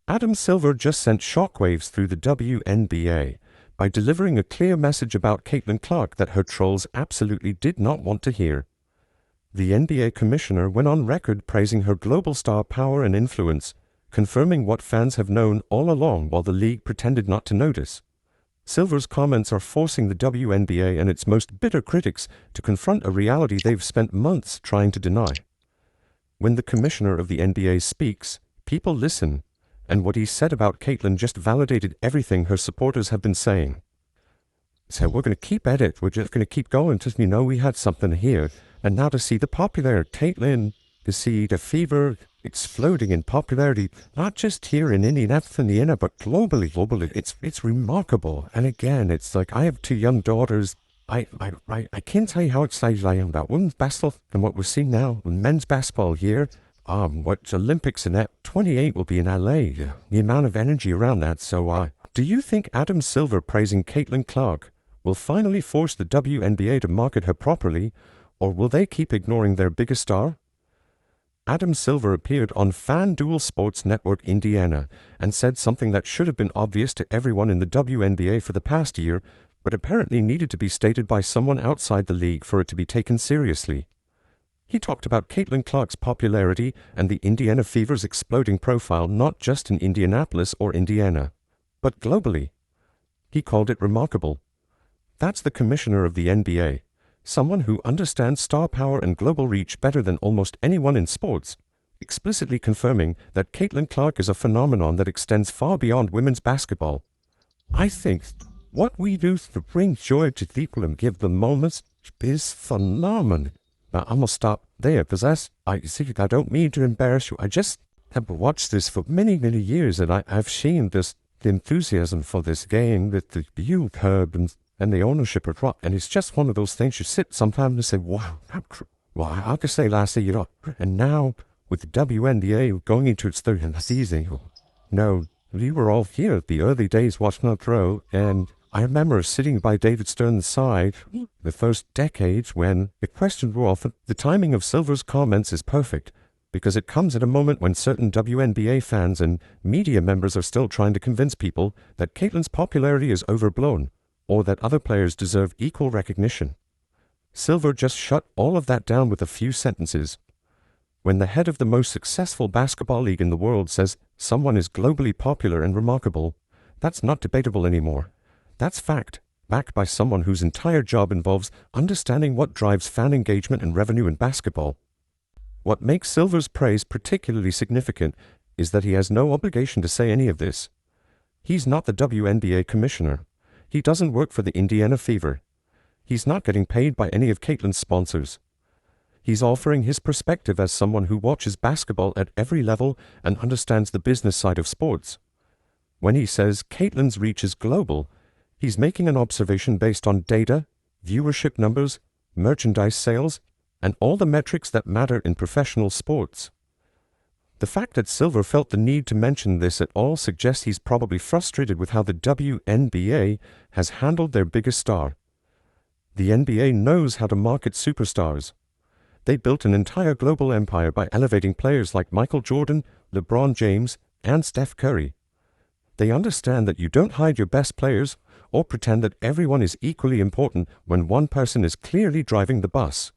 Adam Silver just sent shockwaves through the WNBA by delivering a clear message about Caitlin Clark that her trolls absolutely did not want to hear. The NBA commissioner went on record praising her global star power and influence, confirming what fans have known all along while the league pretended not to notice. Silver's comments are forcing the WNBA and its most bitter critics to confront a reality they've spent months trying to deny. When the commissioner of the NBA speaks, people listen, and what he said about Caitlin just validated everything her supporters have been saying. So we're going to keep at it, we're just going to keep going till we know we had something here, and now to see the popular Caitlin, to see the fever exploding in popularity, not just here in Indianapolis, Indiana, but globally. It's remarkable. And again, it's like, I have 2 young daughters. I can't tell you how excited I am about women's basketball and what we're seeing now with men's basketball here. What's Olympics in 28 will be in LA. The amount of energy around that. So, do you think Adam Silver praising Caitlin Clark will finally force the WNBA to market her properly, or will they keep ignoring their biggest star? Adam Silver appeared on FanDuel Sports Network Indiana and said something that should have been obvious to everyone in the WNBA for the past year, but apparently needed to be stated by someone outside the league for it to be taken seriously. He talked about Caitlin Clark's popularity and the Indiana Fever's exploding profile not just in Indianapolis or Indiana, but globally. He called it remarkable. That's the commissioner of the NBA. Someone who understands star power and global reach better than almost anyone in sports, explicitly confirming that Caitlin Clark is a phenomenon that extends far beyond women's basketball. I think what we do to bring joy to people and give them moments is phenomenal. Now, I'm going to stop there because I don't mean to embarrass you. I just have watched this for many, many years, and I've seen the enthusiasm for this game, with the youth hub and the ownership of rock, and it's just one of those things you sit sometimes and say, wow, I could say last year, and now with the WNBA going into its 30th season, we were all here at the early days watching her throw, and I remember sitting by David Stern's side the first decades when the questions were often, the timing of Silver's comments is perfect, because it comes at a moment when certain WNBA fans and media members are still trying to convince people that Caitlin's popularity is overblown, or that other players deserve equal recognition. Silver just shut all of that down with a few sentences. When the head of the most successful basketball league in the world says someone is globally popular and remarkable, that's not debatable anymore. That's fact, backed by someone whose entire job involves understanding what drives fan engagement and revenue in basketball. What makes Silver's praise particularly significant is that he has no obligation to say any of this. He's not the WNBA commissioner. He doesn't work for the Indiana Fever. He's not getting paid by any of Caitlin's sponsors. He's offering his perspective as someone who watches basketball at every level and understands the business side of sports. When he says Caitlin's reach is global, he's making an observation based on data, viewership numbers, merchandise sales, and all the metrics that matter in professional sports. The fact that Silver felt the need to mention this at all suggests he's probably frustrated with how the WNBA has handled their biggest star. The NBA knows how to market superstars. They built an entire global empire by elevating players like Michael Jordan, LeBron James, and Steph Curry. They understand that you don't hide your best players or pretend that everyone is equally important when one person is clearly driving the bus.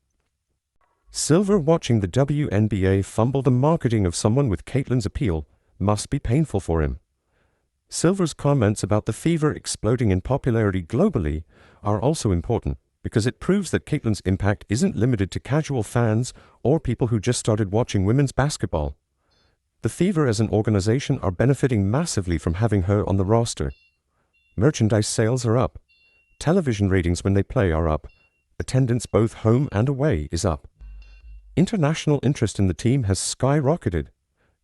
Silver watching the WNBA fumble the marketing of someone with Caitlin's appeal must be painful for him. Silver's comments about the Fever exploding in popularity globally are also important because it proves that Caitlin's impact isn't limited to casual fans or people who just started watching women's basketball. The Fever as an organization are benefiting massively from having her on the roster. Merchandise sales are up. Television ratings when they play are up. Attendance both home and away is up. International interest in the team has skyrocketed.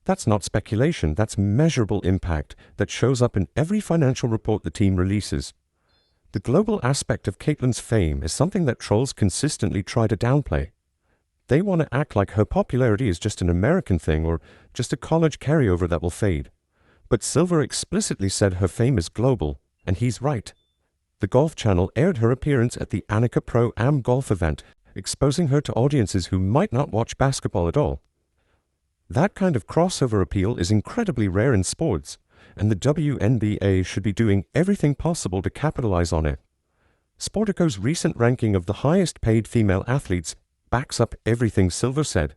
That's not speculation, that's measurable impact that shows up in every financial report the team releases. The global aspect of Caitlin's fame is something that trolls consistently try to downplay. They want to act like her popularity is just an American thing or just a college carryover that will fade. But Silver explicitly said her fame is global, and he's right. The Golf Channel aired her appearance at the Annika Pro-Am golf event, exposing her to audiences who might not watch basketball at all. That kind of crossover appeal is incredibly rare in sports, and the WNBA should be doing everything possible to capitalize on it. Sportico's recent ranking of the highest-paid female athletes backs up everything Silver said.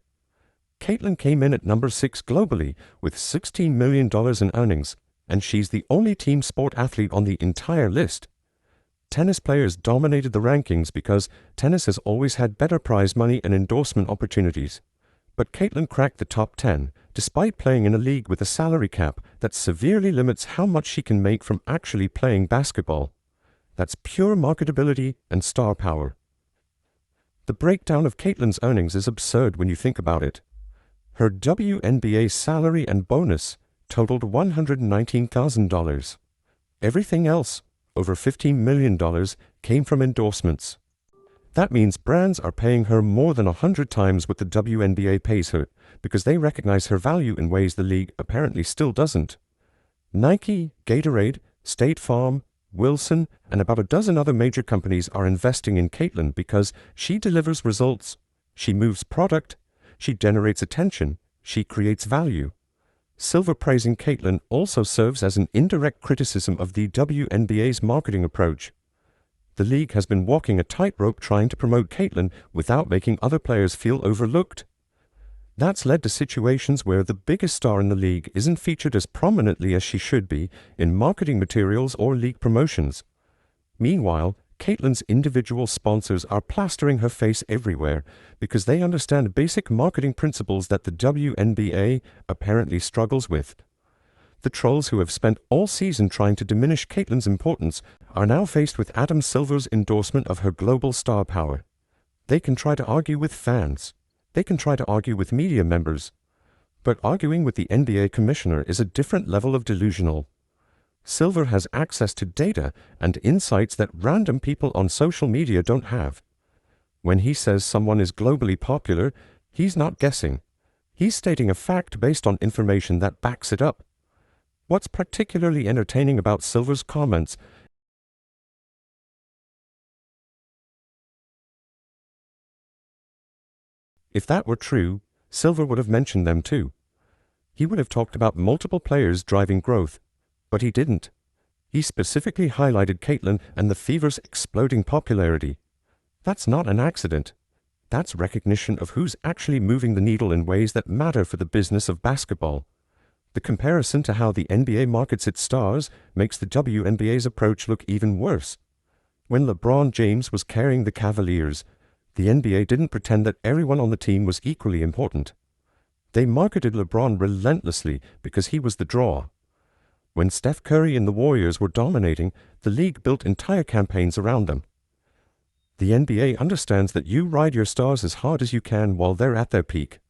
Caitlin came in at number 6 globally with $16 million in earnings, and she's the only team sport athlete on the entire list. Tennis players dominated the rankings because tennis has always had better prize money and endorsement opportunities. But Caitlin cracked the top 10, despite playing in a league with a salary cap that severely limits how much she can make from actually playing basketball. That's pure marketability and star power. The breakdown of Caitlin's earnings is absurd when you think about it. Her WNBA salary and bonus totaled $119,000. Everything else, over $15 million, came from endorsements. That means brands are paying her more than 100 times what the WNBA pays her because they recognize her value in ways the league apparently still doesn't. Nike, Gatorade, State Farm, Wilson, and about a dozen other major companies are investing in Caitlin because she delivers results, she moves product, she generates attention, she creates value. Silver praising Caitlin also serves as an indirect criticism of the WNBA's marketing approach. The league has been walking a tightrope trying to promote Caitlin without making other players feel overlooked. That's led to situations where the biggest star in the league isn't featured as prominently as she should be in marketing materials or league promotions. Meanwhile, Caitlin's individual sponsors are plastering her face everywhere because they understand basic marketing principles that the WNBA apparently struggles with. The trolls who have spent all season trying to diminish Caitlin's importance are now faced with Adam Silver's endorsement of her global star power. They can try to argue with fans. They can try to argue with media members. But arguing with the NBA commissioner is a different level of delusional. Silver has access to data and insights that random people on social media don't have. When he says someone is globally popular, he's not guessing. He's stating a fact based on information that backs it up. What's particularly entertaining about Silver's comments if that were true, Silver would have mentioned them too. He would have talked about multiple players driving growth, but he didn't. He specifically highlighted Caitlin and the fever's exploding popularity. That's not an accident. That's recognition of who's actually moving the needle in ways that matter for the business of basketball. The comparison to how the NBA markets its stars makes the WNBA's approach look even worse. When LeBron James was carrying the Cavaliers, the NBA didn't pretend that everyone on the team was equally important. They marketed LeBron relentlessly because he was the draw. When Steph Curry and the Warriors were dominating, the league built entire campaigns around them. The NBA understands that you ride your stars as hard as you can while they're at their peak.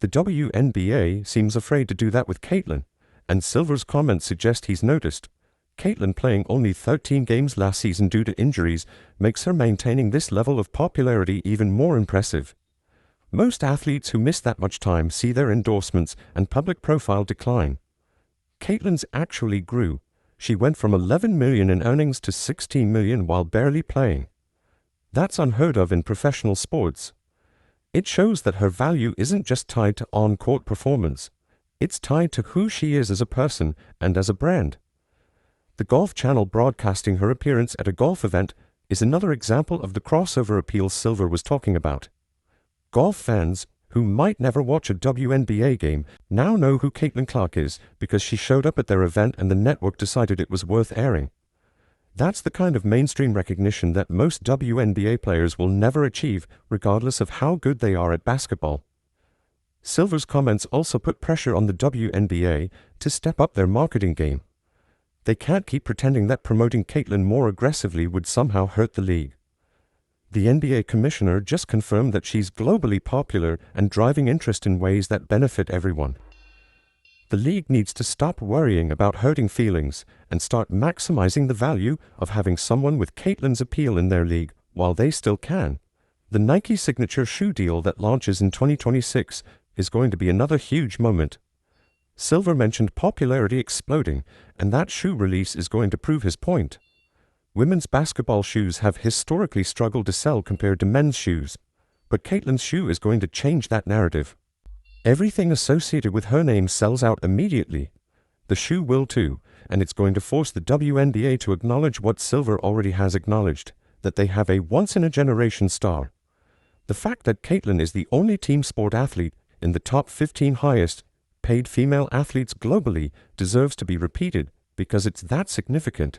The WNBA seems afraid to do that with Caitlin, and Silver's comments suggest he's noticed. Caitlin playing only 13 games last season due to injuries makes her maintaining this level of popularity even more impressive. Most athletes who miss that much time see their endorsements and public profile decline. Caitlin's actually grew. She went from $11 million in earnings to $16 million while barely playing. That's unheard of in professional sports. It shows that her value isn't just tied to on-court performance. It's tied to who she is as a person and as a brand. The Golf Channel broadcasting her appearance at a golf event is another example of the crossover appeal Silver was talking about. Golf fans, who might never watch a WNBA game, now know who Caitlin Clark is because she showed up at their event and the network decided it was worth airing. That's the kind of mainstream recognition that most WNBA players will never achieve, regardless of how good they are at basketball. Silver's comments also put pressure on the WNBA to step up their marketing game. They can't keep pretending that promoting Caitlin more aggressively would somehow hurt the league. The NBA commissioner just confirmed that she's globally popular and driving interest in ways that benefit everyone. The league needs to stop worrying about hurting feelings and start maximizing the value of having someone with Caitlin's appeal in their league while they still can. The Nike signature shoe deal that launches in 2026 is going to be another huge moment. Silver mentioned popularity exploding, and that shoe release is going to prove his point. Women's basketball shoes have historically struggled to sell compared to men's shoes, but Caitlin's shoe is going to change that narrative. Everything associated with her name sells out immediately. The shoe will too, and it's going to force the WNBA to acknowledge what Silver already has acknowledged, that they have a once-in-a-generation star. The fact that Caitlin is the only team sport athlete in the top 15 highest paid female athletes globally deserves to be repeated because it's that significant.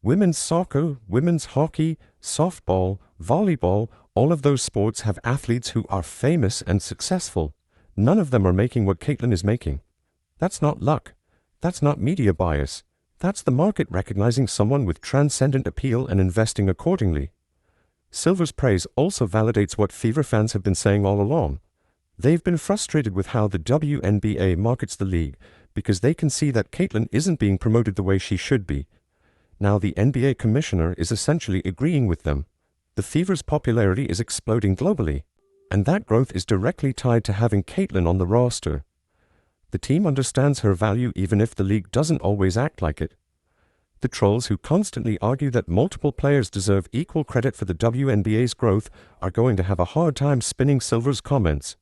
Women's soccer, women's hockey, softball, volleyball, all of those sports have athletes who are famous and successful. None of them are making what Caitlin is making. That's not luck. That's not media bias. That's the market recognizing someone with transcendent appeal and investing accordingly. Silver's praise also validates what Fever fans have been saying all along. They've been frustrated with how the WNBA markets the league because they can see that Caitlin isn't being promoted the way she should be. Now the NBA commissioner is essentially agreeing with them. The Fever's popularity is exploding globally, and that growth is directly tied to having Caitlin on the roster. The team understands her value even if the league doesn't always act like it. The trolls who constantly argue that multiple players deserve equal credit for the WNBA's growth are going to have a hard time spinning Silver's comments.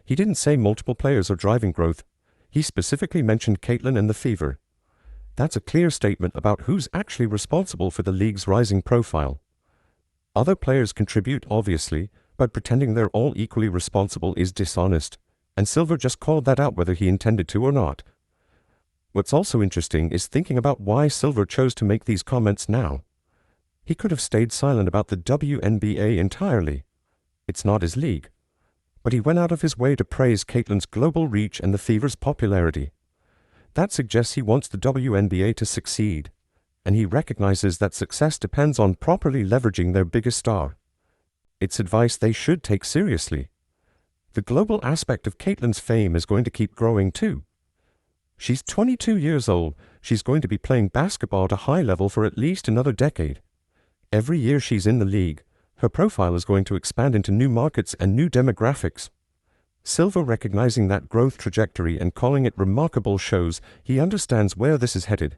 He didn't say multiple players are driving growth. He specifically mentioned Caitlin and the Fever. That's a clear statement about who's actually responsible for the league's rising profile. Other players contribute, obviously, but pretending they're all equally responsible is dishonest, and Silver just called that out whether he intended to or not. What's also interesting is thinking about why Silver chose to make these comments now. He could have stayed silent about the WNBA entirely. It's not his league. But he went out of his way to praise Caitlin's global reach and the Fever's popularity. That suggests he wants the WNBA to succeed, and he recognizes that success depends on properly leveraging their biggest star. It's advice they should take seriously. The global aspect of Caitlin's fame is going to keep growing too. She's 22 years old. She's going to be playing basketball at a high level for at least another decade. Every year she's in the league, her profile is going to expand into new markets and new demographics. Silver, recognizing that growth trajectory and calling it remarkable, shows he understands where this is headed.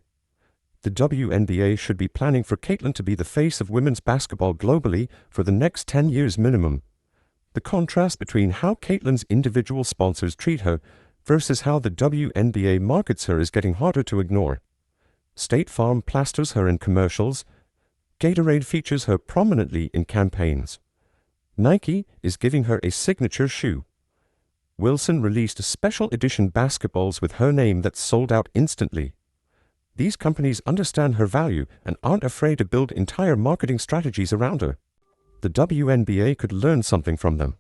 The WNBA should be planning for Caitlin to be the face of women's basketball globally for the next 10 years minimum. The contrast between how Caitlin's individual sponsors treat her versus how the WNBA markets her is getting harder to ignore. State Farm plasters her in commercials. Gatorade features her prominently in campaigns. Nike is giving her a signature shoe. Wilson released special edition basketballs with her name that sold out instantly. These companies understand her value and aren't afraid to build entire marketing strategies around her. The WNBA could learn something from them.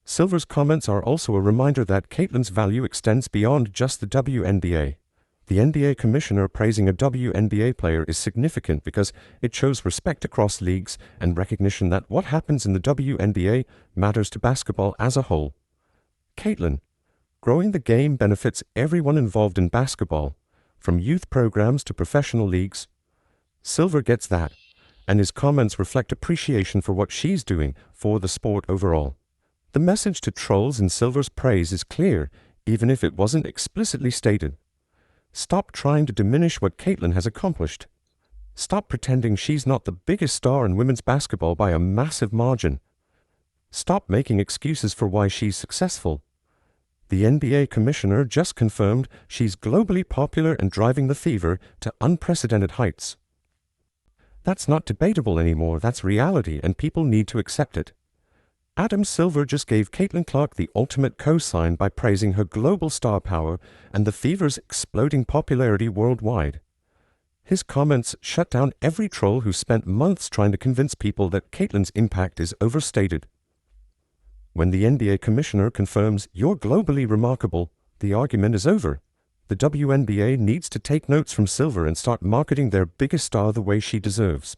Silver's comments are also a reminder that Caitlin's value extends beyond just the WNBA. The NBA commissioner praising a WNBA player is significant because it shows respect across leagues and recognition that what happens in the WNBA matters to basketball as a whole. Caitlin, growing the game benefits everyone involved in basketball, from youth programs to professional leagues. Silver gets that, and his comments reflect appreciation for what she's doing for the sport overall. The message to trolls in Silver's praise is clear, even if it wasn't explicitly stated. Stop trying to diminish what Caitlin has accomplished. Stop pretending she's not the biggest star in women's basketball by a massive margin. Stop making excuses for why she's successful. The NBA commissioner just confirmed she's globally popular and driving the Fever to unprecedented heights. That's not debatable anymore, that's reality, and people need to accept it. Adam Silver just gave Caitlin Clark the ultimate cosign by praising her global star power and the Fever's exploding popularity worldwide. His comments shut down every troll who spent months trying to convince people that Caitlin's impact is overstated. When the NBA commissioner confirms you're globally remarkable, the argument is over. The WNBA needs to take notes from Silver and start marketing their biggest star the way she deserves.